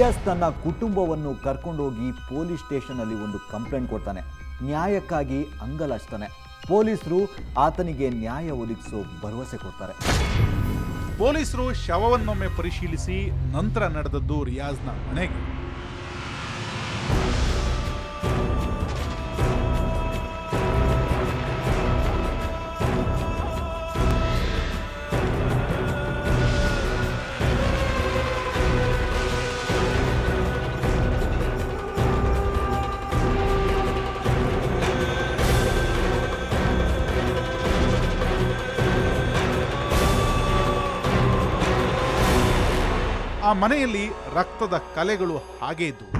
ರಿಯಾಜ್ ತನ್ನ ಕುಟುಂಬವನ್ನು ಕರ್ಕೊಂಡೋಗಿ ಪೊಲೀಸ್ ಸ್ಟೇಷನ್ನಲ್ಲಿ ಒಂದು ಕಂಪ್ಲೇಂಟ್ ಕೊಡ್ತಾನೆ. ನ್ಯಾಯಕ್ಕಾಗಿ ಅಂಗಲಾಚ್ತಾನೆ. ಪೊಲೀಸರು ಆತನಿಗೆ ನ್ಯಾಯ ಒದಗಿಸೋ ಭರವಸೆ ಕೊಡ್ತಾರೆ. ಪೊಲೀಸರು ಶವವನ್ನೊಮ್ಮೆ ಪರಿಶೀಲಿಸಿ ನಂತರ ನಡೆದದ್ದು ರಿಯಾಜ್ನ ಮನೆಗೆ. ಆ ಮನೆಯಲ್ಲಿ ರಕ್ತದ ಕಲೆಗಳು ಹಾಗೇ ಇದ್ದವು.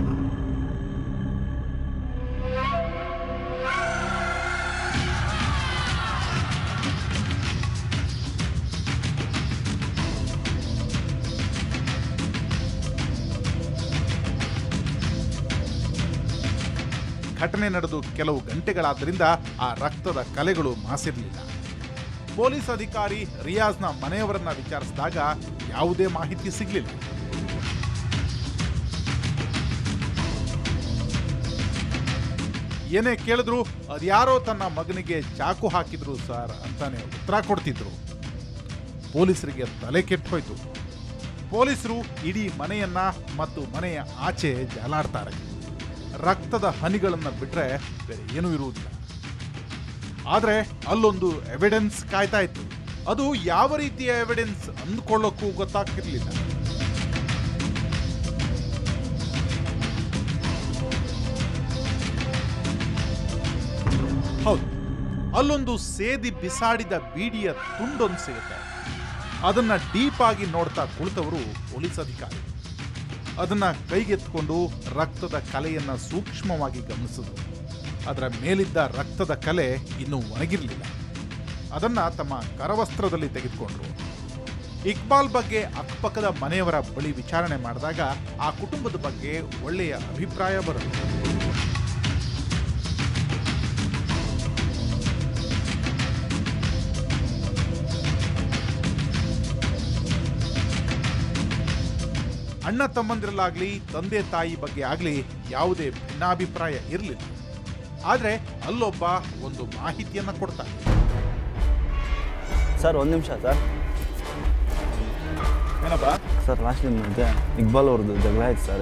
ಘಟನೆ ನಡೆದು ಕೆಲವು ಗಂಟೆಗಳಾದ್ದರಿಂದ ಆ ರಕ್ತದ ಕಲೆಗಳು ಮಾಸಿರಲಿಲ್ಲ. ಪೊಲೀಸ್ ಅಧಿಕಾರಿ ರಿಯಾಜ್ನ ಮನೆಯವರನ್ನ ವಿಚಾರಿಸಿದಾಗ ಯಾವುದೇ ಮಾಹಿತಿ ಸಿಗಲಿಲ್ಲ. ಏನೇ ಕೇಳಿದ್ರು ಅದ್ಯಾರೋ ತನ್ನ ಮಗನಿಗೆ ಚಾಕು ಹಾಕಿದ್ರು ಸರ್ ಅಂತಾನೆ ಉತ್ತರ ಕೊಡ್ತಿದ್ರು. ಪೊಲೀಸರಿಗೆ ತಲೆ ಕೆಟ್ಟೋಯ್ತು. ಪೊಲೀಸರು ಇಡೀ ಮನೆಯನ್ನ ಮತ್ತು ಮನೆಯ ಆಚೆ ಜಾಲಾಡ್ತಾರೆ. ರಕ್ತದ ಹನಿಗಳನ್ನು ಬಿಟ್ರೆ ಬೇರೆ ಏನೂ ಇರುವುದಿಲ್ಲ. ಆದರೆ ಅಲ್ಲೊಂದು ಎವಿಡೆನ್ಸ್ ಕಾಯ್ತಾ ಇತ್ತು. ಅದು ಯಾವ ರೀತಿಯ ಎವಿಡೆನ್ಸ್ ಅಂದ್ಕೊಳ್ಳೋಕ್ಕೂ ಗೊತ್ತಾಗ್ತಿರ್ಲಿಲ್ಲ. ಹೌದು, ಅಲ್ಲೊಂದು ಸೇದಿ ಬಿಸಾಡಿದ ಬೀಡಿಯ ತುಂಡೊಂದು ಸಿಗುತ್ತೆ. ಅದನ್ನ ಡೀಪ್ ಆಗಿ ನೋಡ್ತಾ ಕುಳಿತವರು ಪೊಲೀಸ್ ಅಧಿಕಾರಿ ಅದನ್ನ ಕೈಗೆತ್ಕೊಂಡು ರಕ್ತದ ಕಲೆಯನ್ನ ಸೂಕ್ಷ್ಮವಾಗಿ ಗಮನಿಸಿದ್ರು. ಅದರ ಮೇಲಿದ್ದ ರಕ್ತದ ಕಲೆ ಇನ್ನೂ ಒಣಗಿರಲಿಲ್ಲ. ಅದನ್ನ ತಮ್ಮ ಕರವಸ್ತ್ರದಲ್ಲಿ ತೆಗೆದುಕೊಂಡ್ರು. ಇಕ್ಬಾಲ್ ಬಗ್ಗೆ ಅಕ್ಕಪಕ್ಕದ ಮನೆಯವರ ಬಳಿ ವಿಚಾರಣೆ ಮಾಡಿದಾಗ ಆ ಕುಟುಂಬದ ಬಗ್ಗೆ ಒಳ್ಳೆಯ ಅಭಿಪ್ರಾಯ ಬರುತ್ತೆ. ಅಣ್ಣ ತಮ್ಮಂದಿರಲ್ಲಾಗ್ಲಿ ತಂದೆ ತಾಯಿ ಬಗ್ಗೆ ಆಗ್ಲಿ ಯಾವುದೇ ಭಿನ್ನಾಭಿಪ್ರಾಯ ಇರಲಿಲ್ಲ. ಆದ್ರೆ ಅಲ್ಲೊಬ್ಬ ಒಂದು ಮಾಹಿತಿಯನ್ನ ಕೊಡ್ತಾನೆ. ಸರ್ ಒಂದು ನಿಮಿಷ ಸರ್. ಏನಪ್ಪ ಸರ್ ಲಾಸ್ಟ್ ಮಧ್ಯೆ ಇಕ್ಬಾಲ್ ಅವ್ರದ್ದು ಜಗಳ ಆಯ್ತು ಸರ್.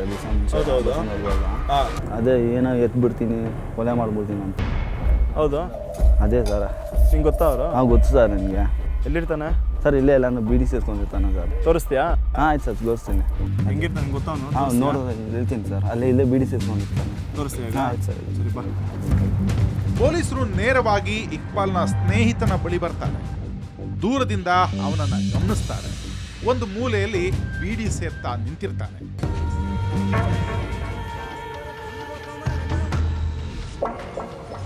ಅದೇ ಏನೋ ಎತ್ಬಿಡ್ತೀನಿ ಕೊಲೆ ಮಾಡ್ಬಿಡ್ತೀನಿ ಅಂತ. ಹೌದು, ಅದೇ ಸರ್. ನಿಂಗೆ ಗೊತ್ತಾ ಅವರು? ಹಾಂ ಗೊತ್ತು ಸರ್ ನನಗೆ. ಎಲ್ಲಿರ್ತಾನೆ ಸರ್? ಇಲ್ಲೇ ಎಲ್ಲ ಬೀಡಿ ಸೇರ್ಕೊಂಡಿರ್ತಾನೆ ಸರ್. ತೋರಿಸ್ತೀಯಾ? ಹಾಂ ಆಯ್ತು ಸರ್ ತೋರಿಸ್ತೀನಿ. ಹೆಂಗಿರ್ತಾನೆ ಗೊತ್ತಾ? ಹಾಂ ನೋಡೋದು ಹೇಳ್ತೀನಿ ಸರ್. ಇಲ್ಲೇ ಬೀಡಿ ಸೇರ್ಕೊಂಡಿರ್ತಾನೆ. ತೋರಿಸ್ತೀಯ? ಹಾಂ ಆಯ್ತು ಸರ್. ಸರಿ ಬಾ. ಪೊಲೀಸರು ನೇರವಾಗಿ ಇಕ್ಬಾಲ್ನ ಸ್ನೇಹಿತನ ಬಳಿ ಬರ್ತಾರೆ. ದೂರದಿಂದ ಅವನನ್ನ ಗಮನಿಸ್ತಾರೆ. ಒಂದು ಮೂಲೆಯಲ್ಲಿ ಬೀಡಿ ಸೇರ್ತಾ ನಿಂತಿರ್ತಾನೆ.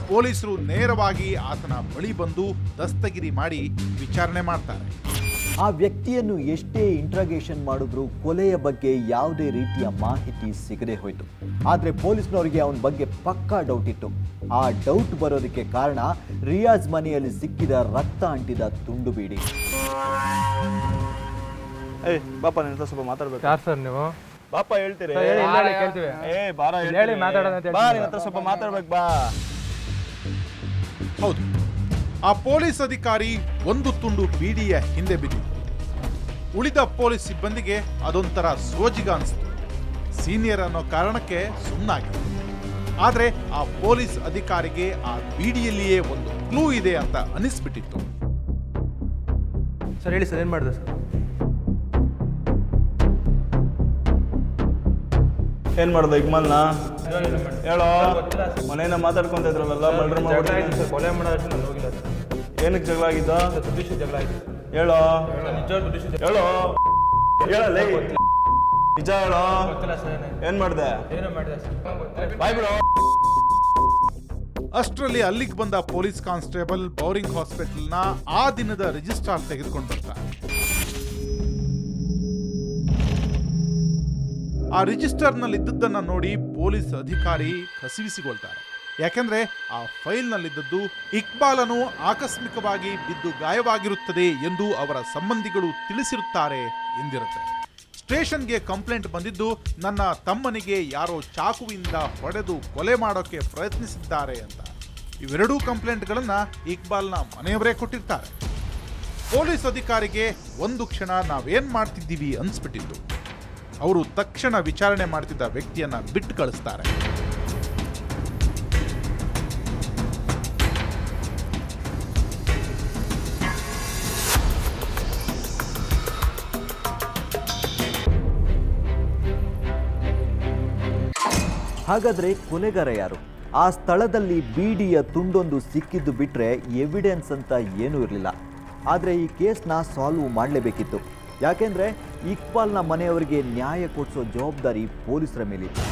ಪೊಲೀಸರು ನೇರವಾಗಿ ಆತನ ಬಳಿ ಬಂದು ದಸ್ತಗಿರಿ ಮಾಡಿ ವಿಚಾರಣೆ ಮಾಡ್ತಾರೆ. ಆ ವ್ಯಕ್ತಿಯನ್ನು ಎಷ್ಟೇ ಇಂಟ್ರಾಗೇಷನ್ ಮಾಡಿದ್ರು ಕೊಲೆಯ ಬಗ್ಗೆ ಯಾವುದೇ ರೀತಿಯ ಮಾಹಿತಿ ಸಿಗದೆ ಹೋಯಿತು. ಆದರೆ ಪೊಲೀಸ್ನವರಿಗೆ ಅವನ ಬಗ್ಗೆ ಪಕ್ಕಾ ಡೌಟ್ ಇತ್ತು. ಆ ಡೌಟ್ ಬರೋದಕ್ಕೆ ಕಾರಣ ರಿಯಾಜ್ ಮನೆಯಲ್ಲಿ ಸಿಕ್ಕಿದ ರಕ್ತ ಅಂಟಿದ ತುಂಡು ಬೀಡಿ. ಏಯ್ ಬಾಪ, ನಿನ್ನ ಹತ್ರ ಸ್ವಲ್ಪ ಮಾತಾಡ್ಬೇಕು. ಯಾರು ಸರ್ ನೀವು? ಬಾಪ ಹೇಳ್ತೀರಿ? ಕೇಳ್ತೀವಿ. ಏ ಬಾರ ಹೇಳಿ ಮಾತಾಡೋಣ ಅಂತ. ಬಾ, ನಿನ್ನ ಹತ್ರ ಸ್ವಲ್ಪ ಮಾತಾಡ್ಬೇಕು ಬಾ. ಹೌದು, ಆ ಪೊಲೀಸ್ ಅಧಿಕಾರಿ ಒಂದು ತುಂಡು ಬೀಡಿಯ ಹಿಂದೆ ಬಿದ್ದಿತ್ತು. ಉಳಿದ ಪೊಲೀಸ್ ಸಿಬ್ಬಂದಿಗೆ ಅದೊಂಥರ ಸೋಜಿಗ ಅನಿಸ್ತು. ಸೀನಿಯರ್ ಅನ್ನೋ ಕಾರಣಕ್ಕೆ ಸುಮ್ಮನಾಗಿತ್ತು. ಆದ್ರೆ ಆ ಪೊಲೀಸ್ ಅಧಿಕಾರಿಗೆ ಆ ಬೀಡಿಯಲ್ಲಿಯೇ ಒಂದು ಕ್ಲೂ ಇದೆ ಅಂತ ಅನಿಸ್ಬಿಟ್ಟಿತ್ತು. ಸರ್ ಹೇಳಿ ಸರ್, ಏನು ಮಾಡಿದೆ ಸರ್? ಏನ್ ಮಾಡ್ದೆ ಇಕ್ಮಲ್ನ? ಹೇಳೋ. ಮನೇನ ಮಾತಾಡ್ಕೊಂತ ಇದ್ರಲ್ಲ, ಮರ್ಡರ್ ಮಾಡ್ಬಿಟ್ಟು ಕೊಲೆ ಮಾಡೋದಕ್ಕೆ ನಾನು ಹೋಗಿಲ್ಲ ಸರ್. ಏನಕ್ಕೆ ಜಗಳ ಆಗಿದ್ದ? ದುಡ್ಡಿಶ ಜಗಳ ಆಗಿದೆ. ಹೇಳೋ. ನಿಜ ದುಡ್ಡಿಶ ಹೇಳೋ. ಹೇಳಲೇ ನಿಜ ಹೇಳೋ. ಗೊತ್ತಿಲ್ಲ ಸರ್. ಏನ್ ಮಾಡ್ದೆ? ಏನೋ ಮಾಡಿದೆ ಸರ್. ಬಾಯ್ ಬಿಡೋ. ಅಷ್ಟರಲ್ಲಿ ಅಲ್ಲಿಗೆ ಬಂದ ಪೊಲೀಸ್ ಕಾನ್ಸ್ಟೇಬಲ್ ಬೌರಿಂಗ್ ಹಾಸ್ಪಿಟಲ್ನ ಆ ದಿನದ ರಿಜಿಸ್ಟ್ರಾರ್ ತೆಗೆದುಕೊಂಡು ಬರ್ತಾರೆ. ಆ ರಿಜಿಸ್ಟರ್ನಲ್ಲಿದ್ದದ್ದನ್ನು ನೋಡಿ ಪೊಲೀಸ್ ಅಧಿಕಾರಿ ಕಸಿವಿಸಿಕೊಳ್ತಾರೆ. ಯಾಕೆಂದ್ರೆ ಆ ಫೈಲ್ನಲ್ಲಿದ್ದದ್ದು ಇಕ್ಬಾಲನು ಆಕಸ್ಮಿಕವಾಗಿ ಬಿದ್ದು ಗಾಯವಾಗಿರುತ್ತದೆ ಎಂದು ಅವರ ಸಂಬಂಧಿಗಳು ತಿಳಿಸಿರುತ್ತಾರೆ ಎಂದಿರುತ್ತೆ. ಸ್ಟೇಷನ್ಗೆ ಕಂಪ್ಲೇಂಟ್ ಬಂದಿದ್ದು ನನ್ನ ತಮ್ಮನಿಗೆ ಯಾರೋ ಚಾಕುವಿಂದ ಹೊಡೆದು ಕೊಲೆ ಮಾಡೋಕೆ ಪ್ರಯತ್ನಿಸಿದ್ದಾರೆ ಅಂತ. ಇವೆರಡೂ ಕಂಪ್ಲೇಂಟ್ಗಳನ್ನ ಇಕ್ಬಾಲ್ನ ಮನೆಯವರೇ ಕೊಟ್ಟಿರ್ತಾರೆ. ಪೊಲೀಸ್ ಅಧಿಕಾರಿಗೆ ಒಂದು ಕ್ಷಣ ನಾವೇನ್ ಮಾಡ್ತಿದ್ದೀವಿ ಅನ್ಸ್ಬಿಟ್ಟಿತ್ತು. ಅವರು ತಕ್ಷಣ ವಿಚಾರಣೆ ಮಾಡ್ತಿದ್ದ ವ್ಯಕ್ತಿಯನ್ನ ಬಿಟ್ಟು ಕಳಿಸ್ತಾರೆ. ಹಾಗಾದ್ರೆ ಕೊಲೆಗಾರ ಯಾರು? ಆ ಸ್ಥಳದಲ್ಲಿ ಬೀಡಿಯ ತುಂಡೊಂದು ಸಿಕ್ಕಿದ್ದು ಬಿಟ್ರೆ ಎವಿಡೆನ್ಸ್ ಅಂತ ಏನೂ ಇರಲಿಲ್ಲ. ಆದರೆ ಈ ಕೇಸ್ನ ಸಾಲ್ವ್ ಮಾಡಲೇಬೇಕಿತ್ತು. ಯಾಕೆಂದ್ರೆ ಇಕ್ಬಾಲ್ನ ಮನೆಯವರಿಗೆ ನ್ಯಾಯ ಕೊಡಿಸೋ ಜವಾಬ್ದಾರಿ ಪೊಲೀಸರ ಮೇಲಿತ್ತು.